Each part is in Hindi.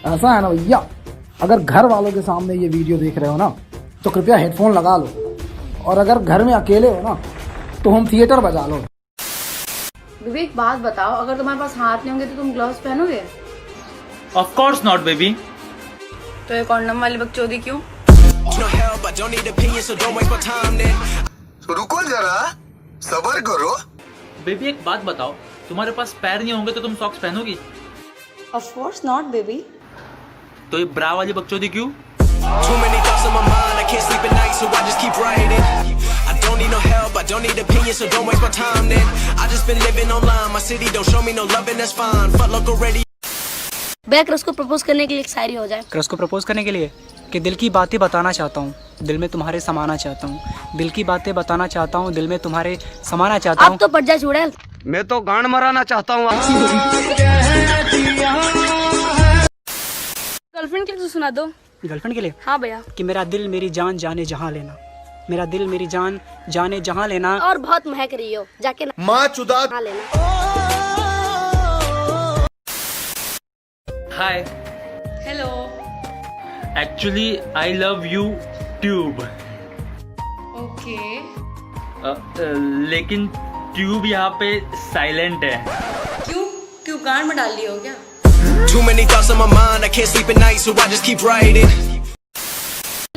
ऐसा है ना भैया, अगर घर वालों के सामने ये वीडियो देख रहे हो ना तो कृपया हेडफोन लगा लो, और अगर घर में अकेले हो ना तो होम थिएटर बजा लो। बेबी एक बात बताओ, अगर तुम्हारे पास हाथ नहीं होंगे तो तुम ग्लव्स पहनोगे? Of course not baby. तो ये कॉन्डम वाली बकचोदी क्यों? रुको जरा, सब्र करो। बेबी एक बात बताओ, तुम्हारे पास पैर नहीं होंगे तो तुम सॉक्स पहनोगी? Of course not baby. तो ये ब्रा वाली बकचोदी क्यों? भैया क्रश को प्रपोज करने के लिए एक शायरी हो जाए। क्रश को प्रपोज करने के लिए कि दिल की बातें बताना चाहता हूँ, दिल में तुम्हारे समाना चाहता हूँ, दिल की बातें बताना चाहता हूँ, दिल में तुम्हारे समाना चाहता हूँ। अब तो पड़ जा चुड़ैल। मैं तो गांड मराना चाहता हूँ। गर्लफ्रेंड के लिए तो सुना दो। गर्लफ्रेंड के लिए? हाँ भैया। कि मेरा दिल मेरी जान जाने जहाँ लेना, मेरा दिल मेरी जान जाने जहाँ लेना। और बहुत महक रही हो, जाके ना माँ चुदा लेना। Hi. Hello. Actually I love you tube. Okay. लेकिन ट्यूब यहाँ पे साइलेंट है। क्यों? ट्यूब गांड में डाल लिया हो क्या? Too many thoughts on my mind, I can't sleep at night, so I just keep writing.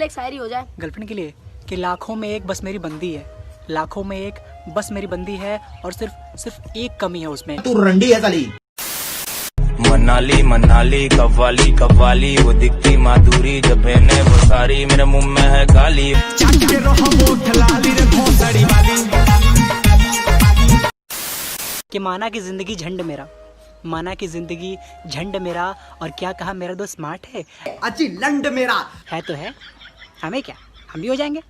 एक शायरी हो जाए। गर्लफ्रेंड के लिए कि लाखों में एक बस मेरी बंदी है, लाखों में एक बस मेरी बंदी है, और सिर्फ एक कमी है उसमें। तू रंडी है साली। मनाली मनाली कव्वाली कव्वाली, वो दिखती माधुरी जब बहने वो सारी, मेरे मुंह में है गाली। कि माना की जिंदगी झंड मेरा, माना की जिंदगी झंड मेरा, और क्या कहा मेरा दोस्त स्मार्ट है, अच्छी लंड मेरा है तो है, हमें क्या, हम भी हो जाएंगे।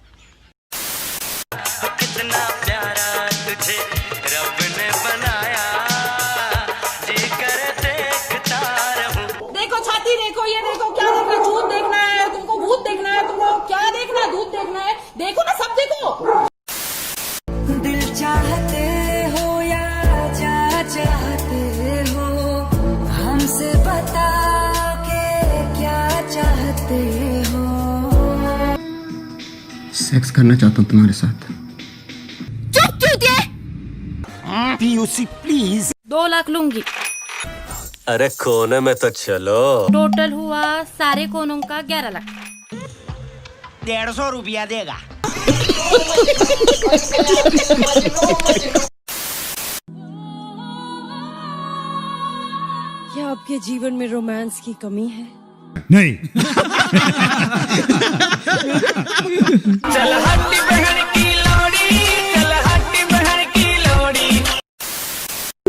कितना प्यारा तुझे रब ने बनाया, जी कर देखता रहूं। देखो छाती देखो, ये देखो, क्या देखना है? झूठ देखना है तुमको? भूत देखना है तुमको? क्या देखना है? दूध देखना है? देखो ना, सब देखो। दिल चाहते हो या जा चाहते हो, हमसे बताओ के क्या चाहते हो। सेक्स करना चाहता हूँ तुम्हारे साथ। PUC please. 2 लाख लूंगी। अरे कोने में तो चलो। टोटल हुआ सारे कोनों का 11 लाख। 150 रुपया देगा। क्या आपके जीवन में रोमांस की कमी है? नहीं। चल हट्टी बहन की लोड़ी, चल हट्टी बहन की लोड़ी।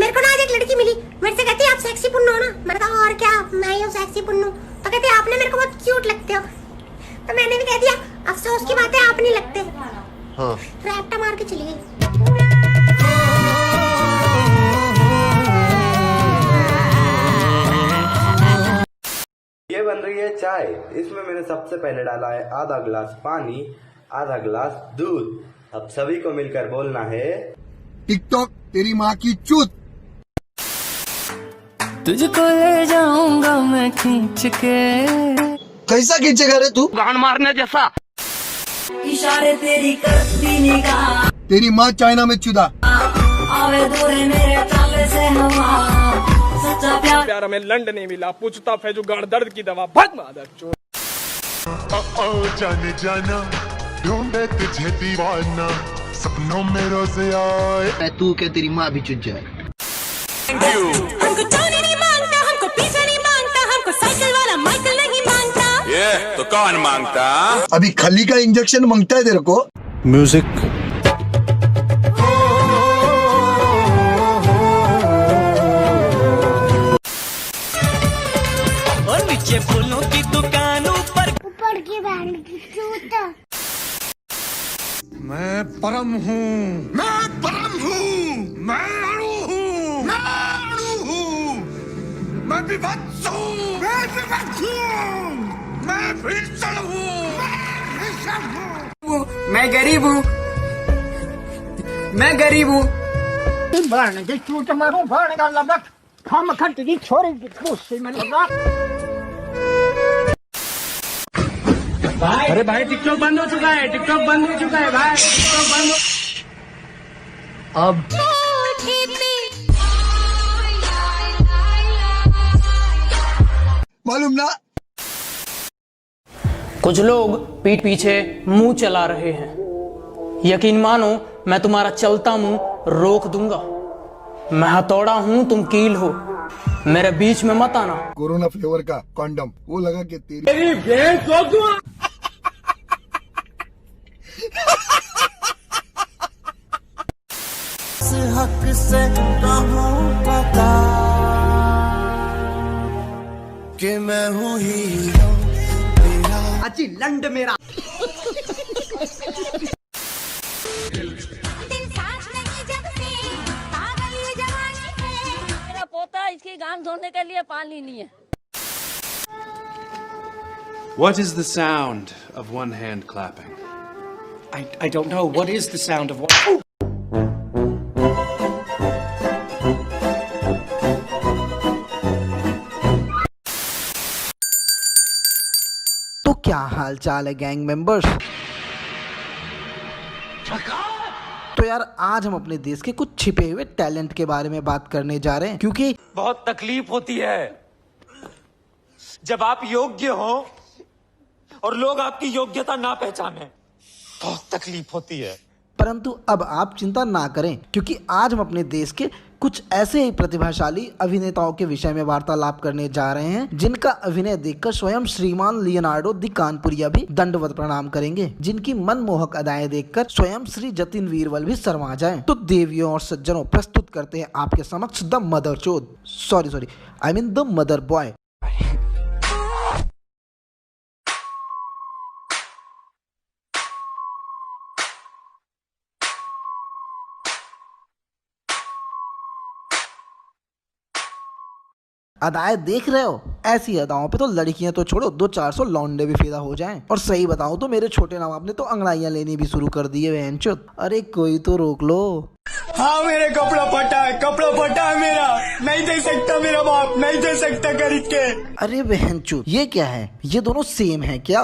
मेरे को ना आज एक लड़की मिली, मेरे से कहती है आप सेक्सी पुन्नू हो ना। मैंने कहा और क्या, मैं ही हूँ सेक्सी पुन्नू। तो कहती है आपने मेरे को बहुत क्यूट लगते हो। तो मैंने भी कह दिया अफसोस की बात है आप नहीं लगते। हाँ। रैप्टा मार के चली गई। ये बन रही है चाय। इसमें मैंने सबसे पहले डाला है आधा गिलास पानी, आधा गिलास दूध। अब सभी को मिलकर बोलना है टिकटॉक तेरी माँ की चूत। तुझको ले जाऊंगा मैं खींच के। कैसा खींचेगा रे तू? गांड मारने जैसा। इशारे तेरी करती निगाह, तेरी माँ चाइना में चुदा। आवे दूरे मेरे ताले से हवा, सच्चा प्यार। प्यार हमें लंड नहीं मिला, पूछता फैजू गांड दर्द की दवा, भग मादर चोर। जाने जाना ढूंढे तुझे दीवाना, सपनों में रोज आए। तू क्या तेरी माँ भी चुद जाए। हमको टोनी नहीं मांगता, हमको पिज़्ज़ा नहीं मांगता, हमको साइकिल वाला माइकल नहीं मांगता। ये तो कौन मांगता? अभी खली का इंजेक्शन मांगता है तेरे को। म्यूजिक। और नीचे फूलों की दुकान, ऊपर की बैंड की चूत। मैं परम हूँ, मैं परम हूँ, मैं अणु हूँ, मैं अणु हूँ, मैं विभत्स हूँ, मैं विभत्स हूँ, मैं भीषण हूँ, मैं भीषण हूँ, मैं गरीब हूँ, मैं गरीब हूँ। बढ़ने के चूट मारो, बढ़ने का लबक हम खट की छोरी की से मैं लगा। अरे भाई टिकटॉक बंद हो चुका है, टिकटॉक बंद हो चुका है भाई, टिकटॉक बंद हो। अब मालूम ना। कुछ लोग पीठ पीछे मुंह चला रहे हैं, यकीन मानो मैं तुम्हारा चलता मुंह रोक दूंगा। मैं हथौड़ा हूं, तुम कील हो, मेरे बीच में मत आना। कोरोना फ्लेवर का कॉन्डम वो लगा के तेरी हक से कहूं पता कि मैं हूँ हीरो तेरा अच्छी लंड मेरा। मेरा पोता इसकी गांग धोने के लिए पानी नहीं है। What is the sound of one hand clapping? I don't know. What is the sound of what? तो क्या हाल चाल है गैंग मेंबर्स। तो यार आज हम अपने देश के कुछ छिपे हुए टैलेंट के बारे में बात करने जा रहे हैं, क्योंकि बहुत तकलीफ होती है जब आप योग्य हो और लोग आपकी योग्यता ना पहचाने। बहुत तकलीफ होती है। परंतु अब आप चिंता ना करें, क्योंकि आज हम अपने देश के कुछ ऐसे ही प्रतिभाशाली अभिनेताओं के विषय में वार्तालाप करने जा रहे हैं, जिनका अभिनय देखकर स्वयं श्रीमान लियोनार्डो दी कानपुरिया भी दंडवत प्रणाम करेंगे, जिनकी मनमोहक अदाएं देखकर स्वयं श्री जतिन वीरवल भी शर्मा जाएं। तो देवियों और सज्जनों, प्रस्तुत करते हैं आपके समक्ष द मदर चोद, sorry I mean the mother boy. अदाएं देख रहे हो? ऐसी अदाओं पे तो लड़कियां तो छोड़ो, 200-400 लौंडे भी फिदा हो जाएं। और सही बताऊं तो मेरे छोटे नवाब ने तो अंगड़ाइयां लेनी भी शुरू कर दी है बहनचोद। अरे कोई तो रोक लो। हाँ मेरे कपड़ा फटा है मेरा, नहीं दे सकता मेरा बाप, नहीं दे सकता खरीद के। अरे बहनचोद ये क्या है? ये दोनों सेम है क्या?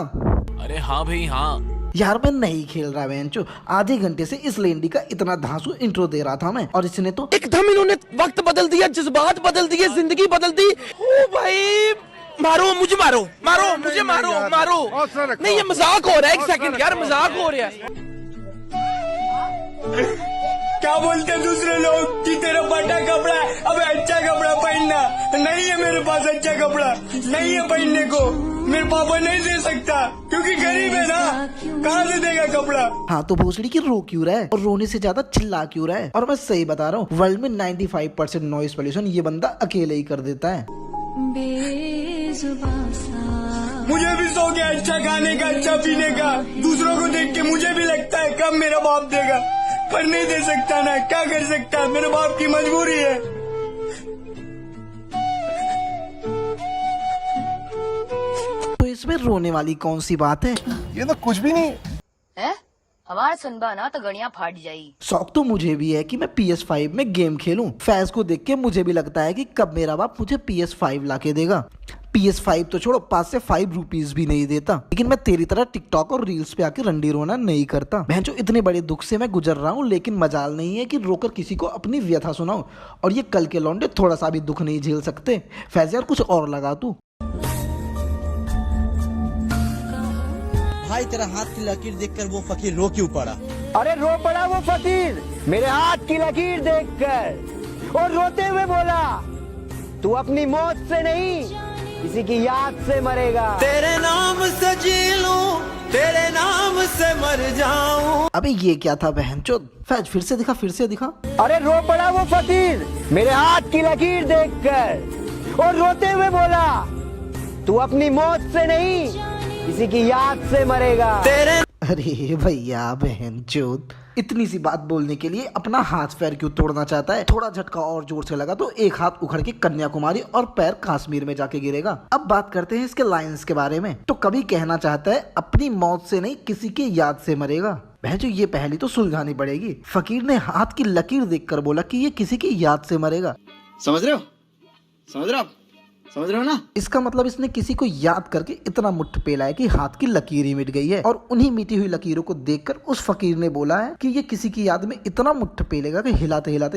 अरे हाँ भाई हाँ। यार मैं नहीं खेल रहा बहनचोद, आधे घंटे से इस लेंडी का इतना धांसू इंट्रो दे रहा था मैं, और इसने तो एकदम इन्होंने वक्त बदल दिया, जज्बात बदल दिए, जिंदगी बदल दी। ओ भाई मारो मुझे, मारो मुझे, मारो। नहीं ये मजाक हो रहा है, एक सेकंड यार, मजाक हो रहा है। क्या बोलते हैं दूसरे लोग कि तेरा फटा कपड़ा है, अब अच्छा कपड़ा पहनना। नहीं है मेरे पास अच्छा कपड़ा, नहीं है पहनने को, मेरे पापा नहीं दे सकता क्योंकि गरीब है ना, कहाँ से देगा कपड़ा। हाँ तो भोसड़ी की रो क्यों रहा है और रोने से ज्यादा चिल्ला क्यों रहा है? और मैं सही बता रहा हूँ, वर्ल्ड में 95% नॉइस पोल्यूशन ये बंदा अकेले ही कर देता है। मुझे भी शौक है अच्छा खाने का, अच्छा पीने का, दूसरों को देख के मुझे भी लगता है कब मेरा बाप देगा, पर नहीं दे सकता ना, क्या कर सकता है, मेरे बाप की मजबूरी है। तो इसमें रोने वाली कौन सी बात है? ये तो कुछ भी नहीं है हमारा सुनबा ना तो गड़िया फाट जाई। शौक तो मुझे भी है कि मैं PS5 में गेम खेलूं। फैज को देख के मुझे भी लगता है कि कब मेरा बाप मुझे PS5 लाके देगा। PS5 तो छोड़ो, पास से 5 रुपीज भी नहीं देता। लेकिन मैं तेरी तरह टिकटॉक और रील्स पे आके रंडी रोना नहीं करता। बहनचोद इतने बड़े दुख से मैं गुजर रहा हूँ, लेकिन मजाल नहीं है कि रोकर किसी को अपनी व्यथा सुनाऊं। और ये कल के लौंडे थोड़ा सा भी दुख नहीं झेल सकते। फैज यार कुछ और लगा तू। भाई तेरा हाथ की लकीर देखकर वो फकीर रो क्यों पड़ा? अरे रो पड़ा वो फकीर मेरे हाथ की लकीर देखकर, और रोते हुए बोला तू अपनी मौत से नहीं किसी की याद से मरेगा। तेरे नाम से जी लूं, तेरे नाम से मर जाऊं। अबे ये क्या था बहनचोद? फैज फिर से दिखा। अरे रो पड़ा वो फकीर मेरे हाथ की लकीर देखकर, और रोते हुए बोला तू अपनी मौत से नहीं किसी की याद से मरेगा। अरे भैया बहनचोद, इतनी सी बात बोलने के लिए अपना हाथ पैर क्यों तोड़ना चाहता है? थोड़ा झटका और जोर से लगा तो एक हाथ उखड़ के कन्याकुमारी और पैर कश्मीर में जाके गिरेगा। अब बात करते हैं इसके लाइंस के बारे में। तो कभी कहना चाहता है अपनी मौत से नहीं किसी की याद से मरेगा। बहनचोद ये पहली तो सुलझानी पड़ेगी। फकीर ने हाथ की लकीर देखकर बोला कि ये किसी की याद से मरेगा। समझ रहे हो? समझ रहे हो ना? इसका मतलब इसने किसी को याद करके इतना मुट्ठ पेला है कि हाथ की लकीर ही मिट गई है। और उन्हीं मिटी हुई लकीरों को देखकर उस फकीर ने बोला है कि ये किसी की याद में इतना मुट्ठ पेलेगा कि हिलाते हिलाते